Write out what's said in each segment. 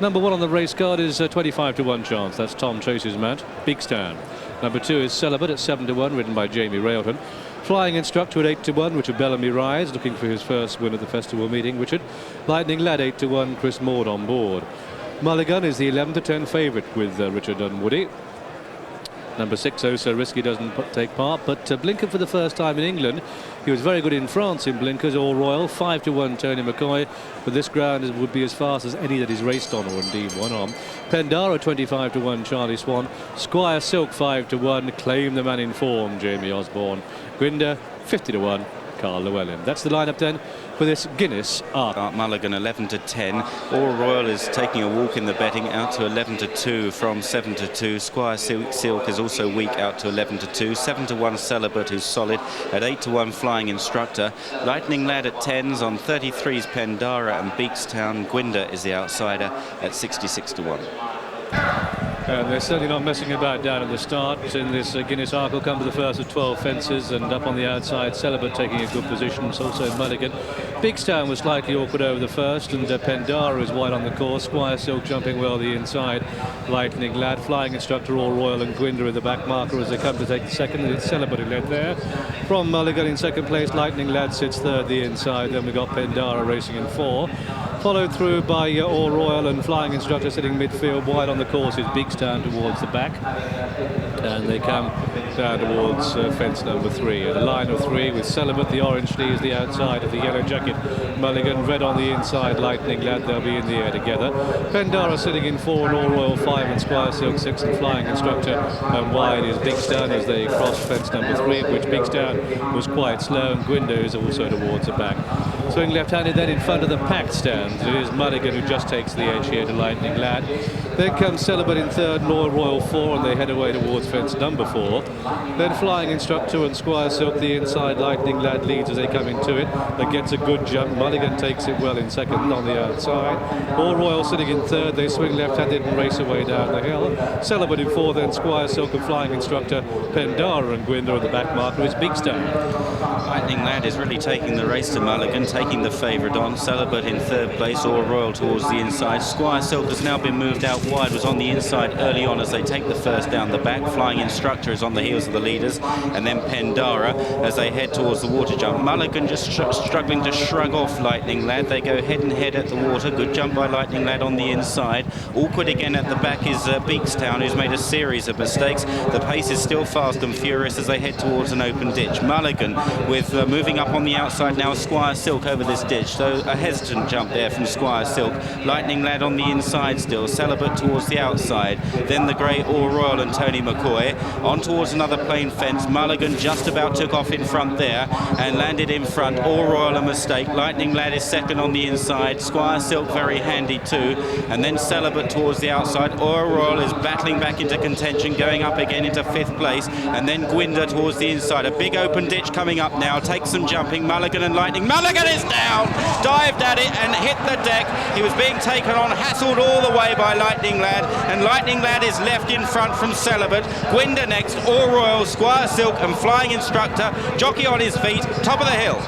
Number 1 on the race card is 25 to 1 chance. That's Tom Tracy's mount, Big Stan. Number 2 is Celibate at 7 to 1, ridden by Jamie Railton. Flying Instructor at 8 to 1, Richard Bellamy rides, looking for his first win at the festival meeting. Richard. Lightning Lad 8 to 1, Chris Maud on board. Mulligan is the 11 to 10 favourite with Richard Dunwoody. Number 6, Oh So Risky, doesn't take part, but Blinker for the first time in England. He was very good in France in Blinkers, all royal. 5 to 1 Tony McCoy, but this ground would be as fast as any that he's raced on, or indeed won on. Pendara 25 to 1 Charlie Swan. Squire Silk 5 to 1, Claim the Man in Form Jamie Osborne. Gwinder 50 to 1 Carl Llewellyn. That's the lineup then for this Guinness Art. Mulligan 11 to 10. All Royal is taking a walk in the betting, out to 11 to 2 from 7 to 2. Squire Silk is also weak, out to 11 to 2. 7 to 1 Celibate, who's solid. At 8 to 1 Flying Instructor. Lightning Lad at 10s. On 33s Pendara and Beakstown. Gwinder is the outsider at 66 to 1. And they're certainly not messing about down at the start. In this Guinness Arkle, come to the first of 12 fences, and up on the outside Celibate taking a good position. It's also Mulligan. Bigstown was slightly awkward over the first, and Pendara is wide on the course. Squire Silk jumping well the inside. Lightning Lad, Flying Instructor, All Royal and Gwinder in the back marker as they come to take the second, and it's Celibate who led there. From Mulligan in second place, Lightning Lad sits third the inside. Then we've got Pendara racing in 4. Followed through by All Royal and Flying Instructor sitting midfield. Wide on the course is Bigstown towards the back, and they come down towards fence number 3. A line of 3 with Celibate, the orange sleeves, the outside of the yellow jacket. Mulligan, red on the inside, Lightning Lad, they'll be in the air together. Pendara sitting in 4 and All Royal 5 and Squire Silk 6 and Flying Instructor. And wide is Bigstown as they cross fence number 3, at which Bigstown was quite slow, and Gwinder is also towards the back. Swing left-handed then in front of the packed stand. It is Mulligan who just takes the edge here to Lightning Lad. Then comes Celibate in 3rd and All Royal 4, and they head away towards fence number 4. Then Flying Instructor and Squire Silk the inside. Lightning Lad leads as they come into it. That gets a good jump. Mulligan takes it well in 2nd on the outside. All Royal sitting in 3rd. They swing left-handed and race away down the hill. Celibate in 4th, then Squire Silk and Flying Instructor. Pendara and Gwinder at the back marker is Bigstown. Lightning Lad is really taking the race to Mulligan, taking the favourite on. Celibate in 3rd place, All Royal towards the inside. Squire Silk has now been moved out wide, was on the inside early on as they take the first down the back. Flying Instructor is on the heels of the leaders, and then Pendara as they head towards the water jump. Mulligan just struggling to shrug off Lightning Lad. They go head and head at the water. Good jump by Lightning Lad on the inside. Awkward again at the back is Beakstown, who's made a series of mistakes. The pace is still fast and furious as they head towards an open ditch. Mulligan with moving up on the outside now, Squire Silk over this ditch, so a hesitant jump there from Squire Silk. Lightning Lad on the inside still, Celibate towards the outside, then the grey All Royal and Tony McCoy on towards another plain fence. Mulligan just about took off in front there and landed in front. All Royal a mistake. Lightning Lad is 2nd on the inside, Squire Silk very handy too, and then Celibate towards the outside. All Royal is battling back into contention, going up again into 5th place, and then Gwinder towards the inside. A big open ditch coming up now, takes some jumping. Mulligan and Lightning. Mulligan is down, dived at it and hit the deck. He was being taken on, hassled all the way by Lightning Lad, and Lightning Lad is left in front from Celibate. Gwinder next, All Royal, Squire Silk and Flying Instructor. Jockey on his feet, top of the hill.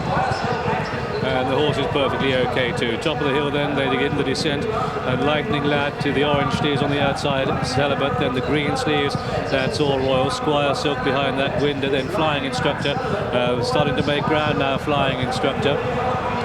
And the horse is perfectly okay too. Top of the hill then, they begin the descent, and Lightning Lad to the orange sleeves on the outside, Celibate, then the green sleeves, that's All Royal. Squire Silk behind that, Gwinder, then Flying Instructor, starting to make ground now, Flying Instructor.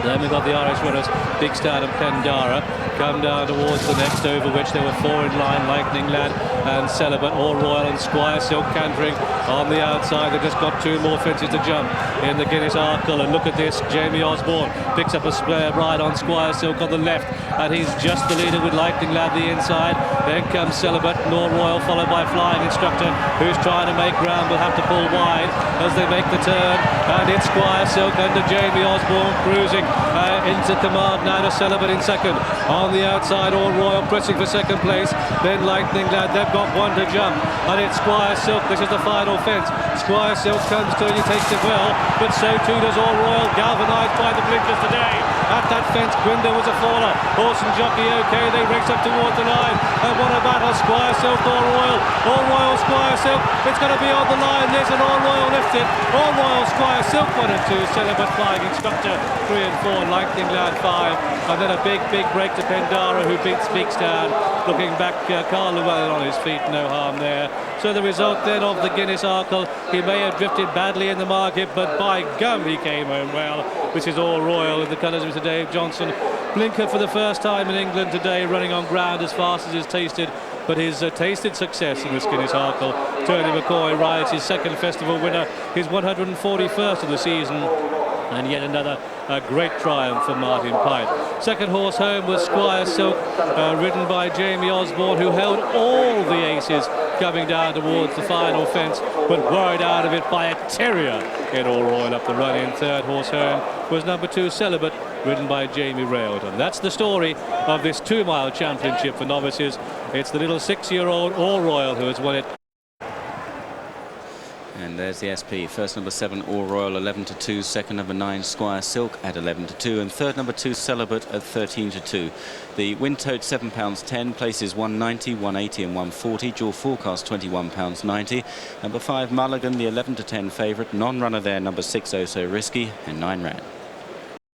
Then we've got the Irish runners, Bigstown and Pendara, come down towards the next, over which there were 4 in line, Lightning Lad and Celibate. All Royal and Squire Silk cantering on the outside. They've just got 2 more fences to jump in the Guinness Arkle, and look at this, Jamie Osborne picks up a square ride on Squire Silk on the left, and he's just the leader with Lightning Lad the inside. Then comes Celibate and All Royal, followed by Flying Instructor, who's trying to make ground, will have to pull wide as they make the turn, and it's Squire Silk under Jamie Osborne cruising into command now to Celibate in 2nd. On the outside, All Royal pressing for 2nd place, then Lightning Lad, they've got 1 to jump, and it's Squire Silk. This is the final fence. Squire Silk comes to and he takes it well, but so too does All Royal, galvanised by the blinkers today. at that fence. Grinder was a faller. Horse and jockey okay, they race up towards the line. And what a battle, Squire Silk, All Royal. All Royal, Squire Silk. It's going to be on the line. There's an All Royal lifted. All Royal, Squire Silk 1 and 2. Celibate Flying Instructor 3 and 4. Lightning Lad 5. And then a big break to Pendara, who beats Speakstown. Looking back, Carl Llewellyn on his feet, no harm there. So the result then of the Guinness Arkle, he may have drifted badly in the market, but by gum he came home well, which is All Royal in the colours of Mr. Dave Johnson. Blinker for the first time in England today, running on ground as fast as he's tasted, but his tasted success in this Guinness Arkle. Tony McCoy rides his second festival winner, his 141st of the season, and yet another great triumph for Martin Pite. Second horse home was Squire Silk, ridden by Jamie Osborne, who held all the aces coming down towards the final fence, but worried out of it by a terrier in All Royal up the run in. Third horse home was number 2 Celibate, ridden by Jamie Railton. That's the story of this 2-mile championship for novices. It's the little 6-year-old All Royal who has won it. And there's the SP. First number 7 All Royal 11-2, second number 9 Squire Silk at 11-2, and third number 2 Celibate at 13-2. The win tote £7.10, places 190, 180 and 140. Dual forecast £21.90. Number 5 Mulligan, the 11-10 favourite, non-runner there, number 6 Oh So Risky, and 9 ran.